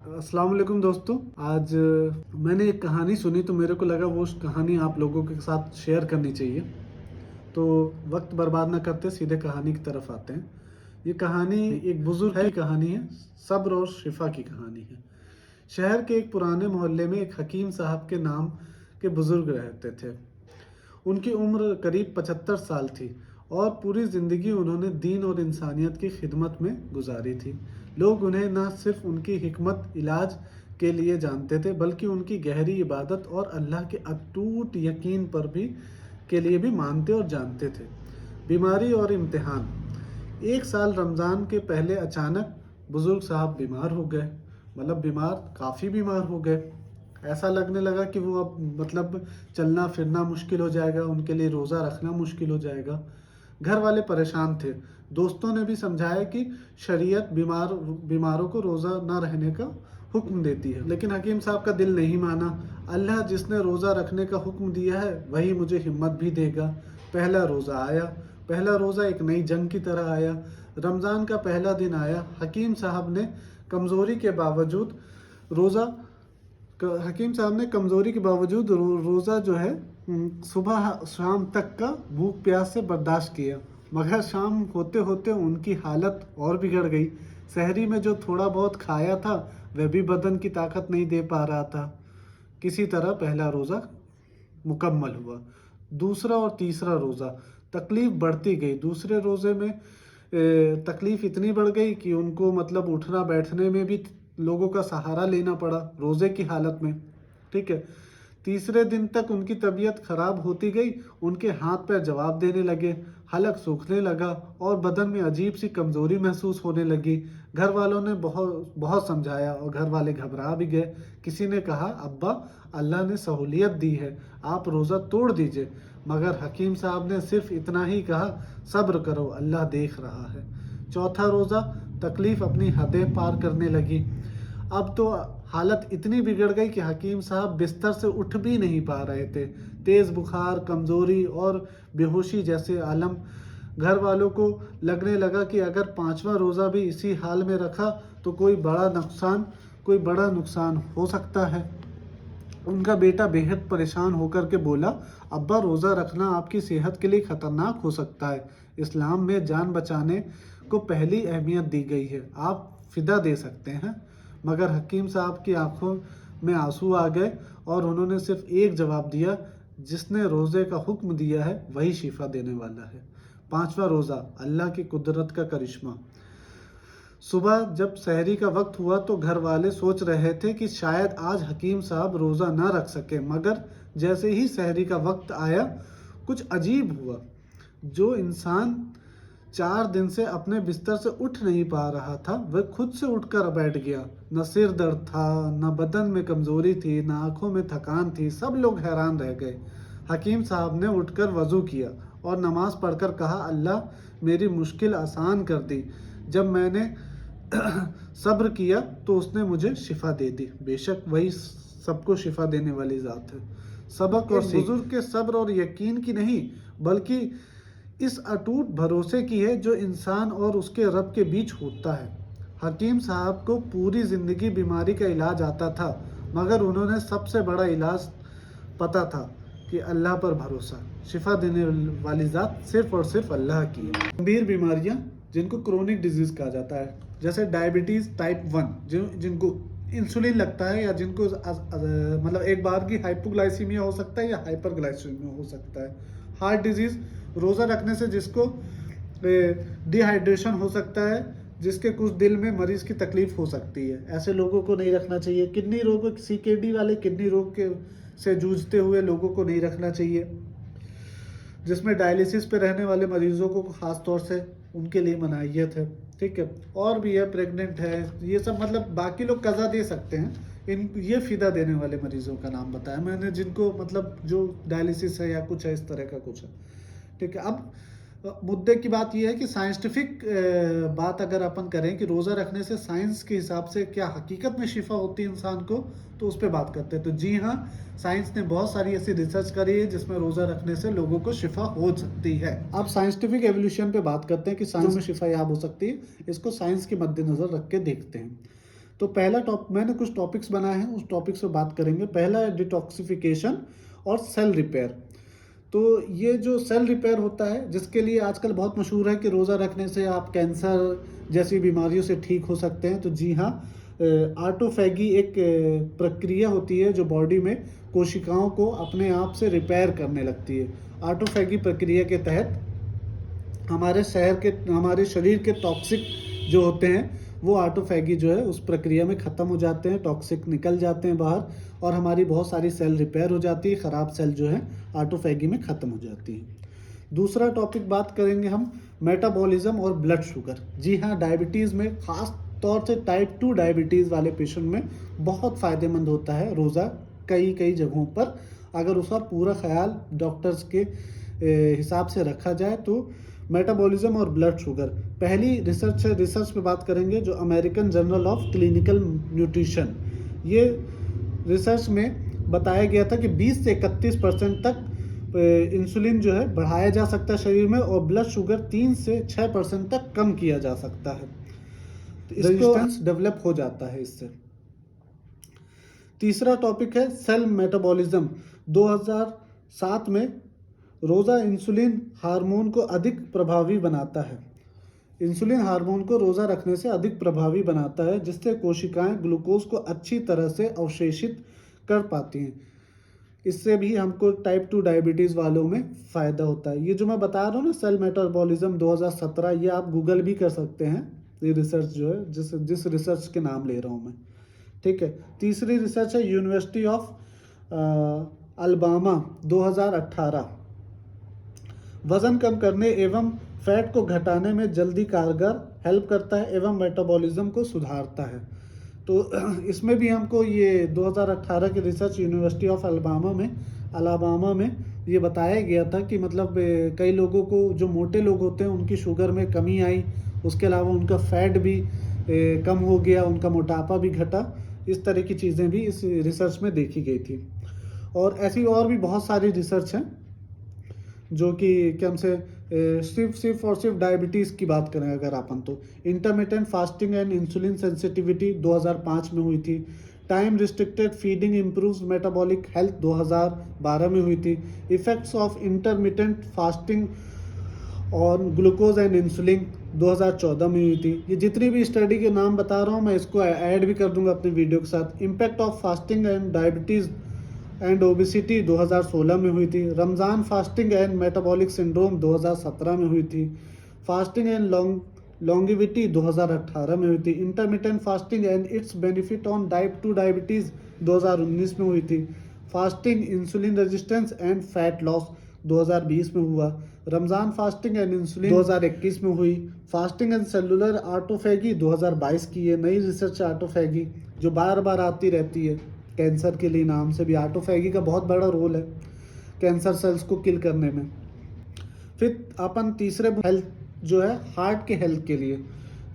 अस्सलाम वालेकुम दोस्तों। आज मैंने एक कहानी सुनी तो मेरे को लगा वो कहानी आप लोगों के साथ शेयर करनी चाहिए। तो वक्त बर्बाद ना करते सीधे कहानी की तरफ आते हैं। ये कहानी एक बुजुर्ग की कहानी है, सब्र और शिफा की कहानी है। शहर के एक पुराने मोहल्ले में एक हकीम साहब के नाम के बुजुर्ग रहते थे। उनकी उम्र करीब 75 साल थी और पूरी ज़िंदगी उन्होंने दीन और इंसानियत की खिदमत में गुजारी थी। लोग उन्हें न सिर्फ उनकी हिकमत इलाज के लिए जानते थे बल्कि उनकी गहरी इबादत और अल्लाह के अटूट यकीन पर भी के लिए भी मानते और जानते थे। बीमारी और इम्तिहान। एक साल रमज़ान के पहले अचानक बुज़ुर्ग साहब बीमार हो गए। मतलब बीमार, काफ़ी बीमार हो गए। ऐसा लगने लगा कि वो अब मतलब चलना फिरना मुश्किल हो जाएगा, उनके लिए रोज़ा रखना मुश्किल हो जाएगा। घर वाले परेशान थे। दोस्तों ने भी समझाया कि शरीयत बीमारों को रोज़ा ना रहने का हुक्म देती है, लेकिन हकीम साहब का दिल नहीं माना। अल्लाह जिसने रोज़ा रखने का हुक्म दिया है वही मुझे हिम्मत भी देगा। पहला रोज़ा आया। पहला रोज़ा एक नई जंग की तरह आया। रमज़ान का पहला दिन आया। कमज़ोरी के बावजूद रोज़ा हकीम साहब ने कमज़ोरी के बावजूद रोज़ा जो है सुबह शाम तक का भूख प्यास से बर्दाश्त किया। मगर शाम होते होते उनकी हालत और बिगड़ गई। शहरी में जो थोड़ा बहुत खाया था वह भी बदन की ताकत नहीं दे पा रहा था। किसी तरह पहला रोज़ा मुकम्मल हुआ। दूसरा और तीसरा रोज़ा, तकलीफ़ बढ़ती गई। दूसरे रोज़े में तकलीफ़ इतनी बढ़ गई कि उनको मतलब उठना बैठने में भी लोगों का सहारा लेना पड़ा रोज़े की हालत में। ठीक है। तीसरे दिन तक उनकी तबीयत खराब होती गई। उनके हाथ पैर जवाब देने लगे, हलक सूखने लगा और बदन में अजीब सी कमज़ोरी महसूस होने लगी। घर वालों ने बहुत बहुत समझाया और घर वाले घबरा भी गए। किसी ने कहा, अब्बा अल्लाह ने सहूलियत दी है, आप रोज़ा तोड़ दीजिए। मगर हकीम साहब ने सिर्फ इतना ही कहा, सब्र करो, अल्लाह देख रहा है। चौथा रोज़ा, तकलीफ़ अपनी हदें पार करने लगी। अब तो हालत इतनी बिगड़ गई कि हकीम साहब बिस्तर से उठ भी नहीं पा रहे थे। तेज़ बुखार, कमज़ोरी और बेहोशी जैसे आलम। घर वालों को लगने लगा कि अगर पांचवा रोज़ा भी इसी हाल में रखा तो कोई बड़ा नुकसान हो सकता है। उनका बेटा बेहद परेशान होकर के बोला, अब्बा रोज़ा रखना आपकी सेहत के लिए ख़तरनाक हो सकता है। इस्लाम में जान बचाने को पहली अहमियत दी गई है, आप फ़िदा दे सकते हैं। मगर हकीम साहब की आंखों में आंसू आ गए और उन्होंने सिर्फ एक जवाब दिया, जिसने रोज़े का हुक्म दिया है वही शिफा देने वाला है। पांचवा रोज़ा, अल्लाह की कुदरत का करिश्मा। सुबह जब सहरी का वक्त हुआ तो घर वाले सोच रहे थे कि शायद आज हकीम साहब रोज़ा ना रख सके। मगर जैसे ही सहरी का वक्त आया, कुछ अजीब हुआ। जो इंसान 4 दिन से अपने बिस्तर से उठ नहीं पा रहा था वह खुद से उठकर बैठ गया। न सिर दर्द था, न बदन में कमज़ोरी थी, न आंखों में थकान थी। सब लोग हैरान रह गए। हकीम साहब ने उठकर वज़ू किया और नमाज पढ़कर कहा, अल्लाह मेरी मुश्किल आसान कर दी। जब मैंने सब्र किया तो उसने मुझे शिफा दे दी। बेशक वही सबको शिफा देने वाली ज़ात है। सबक और बुजुर्ग के सब्र और यकीन की नहीं बल्कि इस अटूट भरोसे की है जो इंसान और उसके रब के बीच होता है। हकीम साहब को पूरी ज़िंदगी बीमारी का इलाज आता था, मगर उन्होंने सबसे बड़ा इलाज पता था कि अल्लाह पर भरोसा। शिफा देने वाली ज़ात सिर्फ और सिर्फ अल्लाह की है। गंभीर बीमारियां जिनको क्रोनिक डिजीज़ कहा जाता है, जैसे डायबिटीज़ टाइप 1, जिनको इंसुलिन लगता है या जिनको मतलब एक बार की हाइपोग्लाइसीमिया हो सकता है या हाइपरग्लाइसीमिया हो सकता है। हार्ट डिजीज़, रोज़ा रखने से जिसको डिहाइड्रेशन हो सकता है, जिसके कुछ दिल में मरीज की तकलीफ हो सकती है, ऐसे लोगों को नहीं रखना चाहिए। किडनी रोग, CKD वाले किडनी रोग के से जूझते हुए लोगों को नहीं रखना चाहिए। जिसमें डायलिसिस पे रहने वाले मरीजों को ख़ास तौर से उनके लिए मनाहियत है। ठीक है। और भी है, प्रेग्नेंट है, ये सब मतलब बाकी लोग कज़ा दे सकते हैं। ये फ़िदा देने वाले मरीज़ों का नाम बताया मैंने, जिनको मतलब जो डायलिसिस है या कुछ है, इस तरह का कुछ है। ठीक है। अब मुद्दे की बात यह है कि साइंटिफिक बात अगर अपन करें कि रोज़ा रखने से साइंस के हिसाब से क्या हकीकत में शिफा होती है इंसान को, तो उस पर बात करते हैं। तो जी हाँ, साइंस ने बहुत सारी ऐसी रिसर्च करी है जिसमें रोज़ा रखने से लोगों को शिफा हो सकती है। अब साइंटिफिक एवोल्यूशन पे बात करते हैं कि साइंस में शिफा याब हो सकती है। इसको साइंस के मद्देनज़र रख के देखते हैं। तो पहला मैंने कुछ टॉपिक्स बनाए हैं, उस टॉपिक से बात करेंगे। पहला है डिटॉक्सिफिकेशन और सेल रिपेयर। तो ये जो सेल रिपेयर होता है, जिसके लिए आजकल बहुत मशहूर है कि रोज़ा रखने से आप कैंसर जैसी बीमारियों से ठीक हो सकते हैं। तो जी हाँ, ऑटोफैगी एक प्रक्रिया होती है जो बॉडी में कोशिकाओं को अपने आप से रिपेयर करने लगती है। ऑटोफैगी प्रक्रिया के तहत हमारे शरीर के टॉक्सिक जो होते हैं वो ऑटोफैगी जो है उस प्रक्रिया में ख़त्म हो जाते हैं, टॉक्सिक निकल जाते हैं बाहर, और हमारी बहुत सारी सेल रिपेयर हो जाती है, ख़राब सेल जो है ऑटोफैगी में ख़त्म हो जाती है। दूसरा टॉपिक बात करेंगे हम मेटाबॉलिज्म और ब्लड शुगर। जी हाँ, डायबिटीज़ में ख़ास तौर से टाइप 2 डायबिटीज़ वाले पेशेंट में बहुत फ़ायदेमंद होता है रोज़ा कई जगहों पर, अगर उसका पूरा ख्याल डॉक्टर्स के हिसाब से रखा जाए। तो मेटाबॉलिज्म और ब्लड शुगर, पहली रिसर्च पे बात करेंगे जो American journal of clinical nutrition. ये रिसर्च में बताया गया था कि 20 से 31% तक इंसुलिन जो है बढ़ाया जा सकता है शरीर में, और ब्लड शुगर 3 से 6% तक कम किया जा सकता है। तो रेजिस्टेंस डेवलप हो जाता है इससे। तीसरा टॉपिक है सेल मेटाबॉलिज्म। 2007 में रोज़ा इंसुलिन हार्मोन को अधिक प्रभावी बनाता है। इंसुलिन हार्मोन को रोज़ा रखने से अधिक प्रभावी बनाता है, जिससे कोशिकाएं ग्लूकोज को अच्छी तरह से अवशोषित कर पाती हैं। इससे भी हमको टाइप 2 डायबिटीज़ वालों में फ़ायदा होता है। ये जो मैं बता रहा हूँ ना, सेल मेटाबॉलिज्म 2017, ये आप गूगल भी कर सकते हैं। ये रिसर्च जो है जिस रिसर्च के नाम ले रहा हूँ मैं, ठीक है। तीसरी रिसर्च है यूनिवर्सिटी ऑफ अलबामा 2018। वज़न कम करने एवं फैट को घटाने में जल्दी कारगर हेल्प करता है एवं मेटाबॉलिज्म को सुधारता है। तो इसमें भी हमको ये 2018 की रिसर्च यूनिवर्सिटी ऑफ अलाबामा में ये बताया गया था कि मतलब कई लोगों को, जो मोटे लोग होते हैं, उनकी शुगर में कमी आई, उसके अलावा उनका फैट भी कम हो गया, उनका मोटापा भी घटा। इस तरह की चीज़ें भी इस रिसर्च में देखी गई थी। और ऐसी और भी बहुत सारी रिसर्च हैं जो कि हमसे सिर्फ डायबिटीज़ की बात करें अगर अपन, तो intermittent fasting and insulin sensitivity 2005 में हुई थी। Time restricted feeding improves metabolic health 2012 में हुई थी। इफेक्ट्स ऑफ इंटरमिटेंट फास्टिंग और ग्लूकोज एंड इंसुलिन 2014 में हुई थी। ये जितनी भी स्टडी के नाम बता रहा हूँ मैं इसको ऐड भी कर दूंगा अपने वीडियो के साथ। Impact of fasting and diabetes and obesity 2016 में हुई थी। Ramzan fasting and metabolic syndrome 2017 में हुई थी। फास्टिंग एंड लॉन्गिविटी 2018 में हुई थी। Intermittent fasting and it's benefit on type 2 diabetes 2019 में हुई थी। Fasting, insulin resistance and fat loss 2020 में हुआ। रमज़ान फास्टिंग एंड इंसुलिन 2021 में हुई। फास्टिंग एंड सेलुलर ऑटोफैगी 2022 की है नई रिसर्च। ऑटोफैगी जो बार बार आती रहती है, कैंसर के लिए नाम से भी ऑटोफैगी का बहुत बड़ा रोल है कैंसर सेल्स को किल करने में। फिर अपन तीसरे हेल्थ जो है हार्ट के हेल्थ के लिए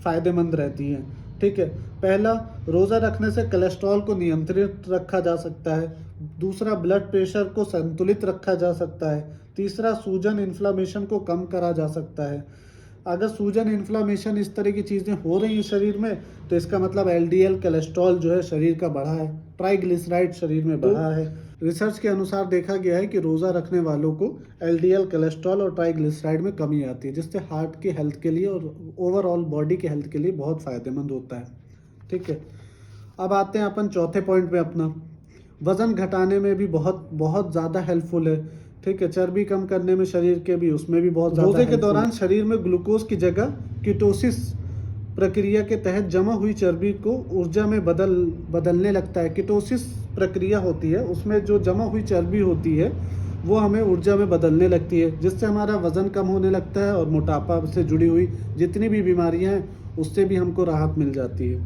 फ़ायदेमंद रहती है, ठीक है। पहला, रोज़ा रखने से कोलेस्ट्रॉल को नियंत्रित रखा जा सकता है। दूसरा, ब्लड प्रेशर को संतुलित रखा जा सकता है। तीसरा, सूजन इन्फ्लामेशन को कम करा जा सकता है। अगर सूजन इन्फ्लामेशन इस तरह की चीज़ें हो रही हैं शरीर में, तो इसका मतलब एलडीएल कोलेस्ट्रॉल जो है शरीर का बढ़ा है, ट्राइग्लिसराइड शरीर में बढ़ा है। रिसर्च के अनुसार देखा गया है कि रोज़ा रखने वालों को एलडीएल कोलेस्ट्रॉल और ट्राइग्लिसराइड में कमी आती है, जिससे हार्ट के हेल्थ के लिए और ओवरऑल बॉडी के हेल्थ के लिए बहुत फ़ायदेमंद होता है, ठीक है। अब आते हैं अपन चौथे पॉइंट पे अपना, वज़न घटाने में भी बहुत बहुत ज़्यादा हेल्पफुल है, ठीक है। चर्बी कम करने में शरीर के भी, उसमें भी बहुत ज़्यादा। रोज़े के दौरान शरीर में ग्लूकोज की जगह कीटोसिस प्रक्रिया के तहत जमा हुई चर्बी को ऊर्जा में बदलने लगता है। कीटोसिस प्रक्रिया होती है, उसमें जो जमा हुई चर्बी होती है वो हमें ऊर्जा में बदलने लगती है, जिससे हमारा वज़न कम होने लगता है, और मोटापा से जुड़ी हुई जितनी भी बीमारियां हैं उससे भी हमको राहत मिल जाती है।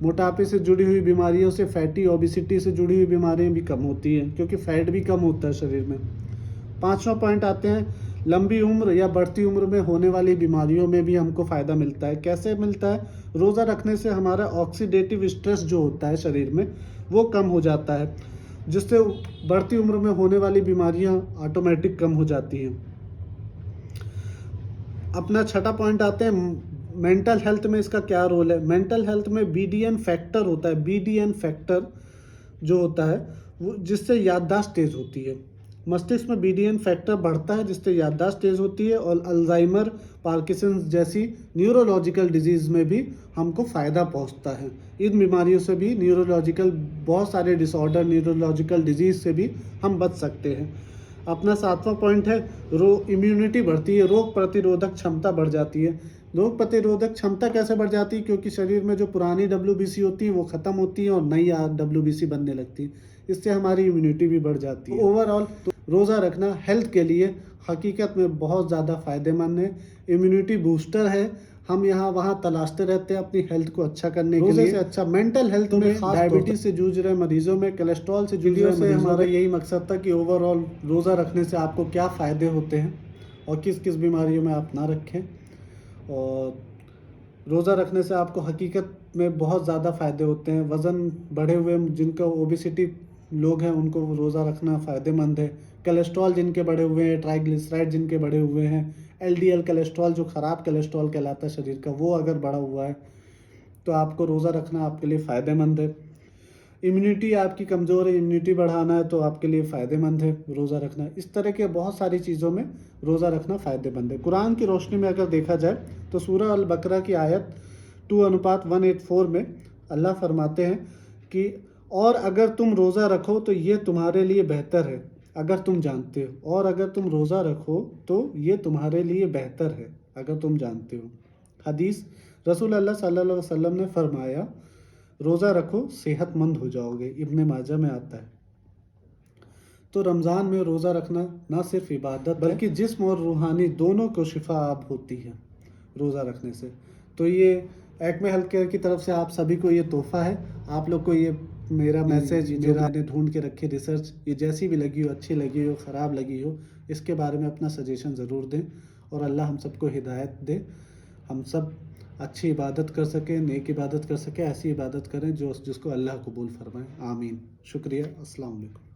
मोटापे से जुड़ी हुई बीमारियों से, फैटी ओबिसिटी से जुड़ी हुई बीमारियां भी कम होती हैं, क्योंकि फैट भी कम होता है शरीर में। पांचवा पॉइंट आते हैं, लंबी उम्र या बढ़ती उम्र में होने वाली बीमारियों में भी हमको फ़ायदा मिलता है। कैसे मिलता है? रोज़ा रखने से हमारा ऑक्सीडेटिव स्ट्रेस जो होता है शरीर में वो कम हो जाता है, जिससे बढ़ती उम्र में होने वाली बीमारियां ऑटोमेटिक कम हो जाती हैं। अपना छठा पॉइंट आते हैं, मेंटल हेल्थ में इसका क्या रोल है? मेंटल हेल्थ में बीडीएन फैक्टर होता है, बीडीएन फैक्टर जो होता है वो जिससे याददाश्त तेज होती है। मस्तिष्क में बीडीएन फैक्टर बढ़ता है जिससे याददाश्त तेज होती है, और अल्जाइमर, पार्किंसंस जैसी न्यूरोलॉजिकल डिजीज में भी हमको फ़ायदा पहुंचता है। इन बीमारियों से भी, न्यूरोलॉजिकल बहुत सारे डिसऑर्डर, न्यूरोलॉजिकल डिजीज से भी हम बच सकते हैं। अपना 7वां पॉइंट है इम्यूनिटी बढ़ती है, रोग प्रतिरोधक क्षमता बढ़ जाती है। रोग प्रतिरोधक क्षमता कैसे बढ़ जाती है? क्योंकि शरीर में जो पुरानी डब्ल्यूबीसी होती है वो ख़त्म होती है और नई डब्ल्यूबीसी बनने लगती है। इससे हमारी इम्यूनिटी भी बढ़ जाती है। ओवरऑल तो रोज़ा रखना हेल्थ के लिए हकीकत में बहुत ज़्यादा फ़ायदेमंद है, इम्यूनिटी बूस्टर है। हम यहाँ वहाँ तलाशते रहते हैं अपनी हेल्थ को अच्छा करने के लिए। से अच्छा मेंटल हेल्थ में डायबिटीज़ से जूझ रहे मरीजों में, कोलेस्ट्रॉल से जूझ रहे मरीजों, हमारा यही मकसद था कि ओवरऑल रोज़ा रखने से आपको क्या फ़ायदे होते हैं और किस किस बीमारियों में आप ना रखें। और रोज़ा रखने से आपको हकीकत में बहुत ज़्यादा फ़ायदे होते हैं। वज़न बढ़े हुए जिनका ओबेसिटी लोग हैं उनको रोज़ा रखना फ़ायदेमंद है। कोलेस्ट्रॉल जिनके बढ़े हुए हैं, ट्राइग्लिसराइड जिनके बढ़े हुए हैं, एलडीएल कोलेस्ट्रॉल जो ख़राब कोलेस्ट्रॉल कहलाता है शरीर का, वो अगर बढ़ा हुआ है तो आपको रोज़ा रखना आपके लिए फ़ायदेमंद है। इम्यूनिटी आपकी कमज़ोर है, इम्यूनिटी बढ़ाना है तो आपके लिए फ़ायदेमंद है रोज़ा रखना। इस तरह के बहुत सारी चीज़ों में रोज़ा रखना फ़ायदेमंद है। कुरान की रोशनी में अगर देखा जाए तो सूरह अल बकरा की आयत 2:184 में अल्लाह फरमाते हैं कि और अगर तुम रोज़ा रखो तो ये तुम्हारे लिए बेहतर है अगर तुम जानते हो, और अगर तुम रोज़ा रखो तो ये तुम्हारे लिए बेहतर है अगर तुम जानते हो। हदीस, रसूल अल्लाह सल्लल्लाहु अलैहि वसल्लम ने फरमाया, रोज़ा रखो सेहतमंद हो जाओगे। इब्ने माजा में आता है। तो रमज़ान में रोज़ा रखना ना सिर्फ इबादत बल्कि जिस्म और रूहानी दोनों को शिफा आप होती है रोज़ा रखने से। तो ये एक्मे हेल्थ केयर की तरफ से आप सभी को ये तोहफ़ा है। आप लोग को ये मेरा मैसेज, जो मैंने ढूंढ के रखी रिसर्च, ये जैसी भी लगी हो, अच्छी लगी हो, ख़राब लगी हो, इसके बारे में अपना सजेशन ज़रूर दें और अल्लाह हम सबको हिदायत दे, हम सब अच्छी इबादत कर सकें, नेक इबादत कर सकें। ऐसी इबादत करें जो जिसको अल्लाह कबूल फरमाए। आमीन। शुक्रिया। अस्सलाम वालेकुम।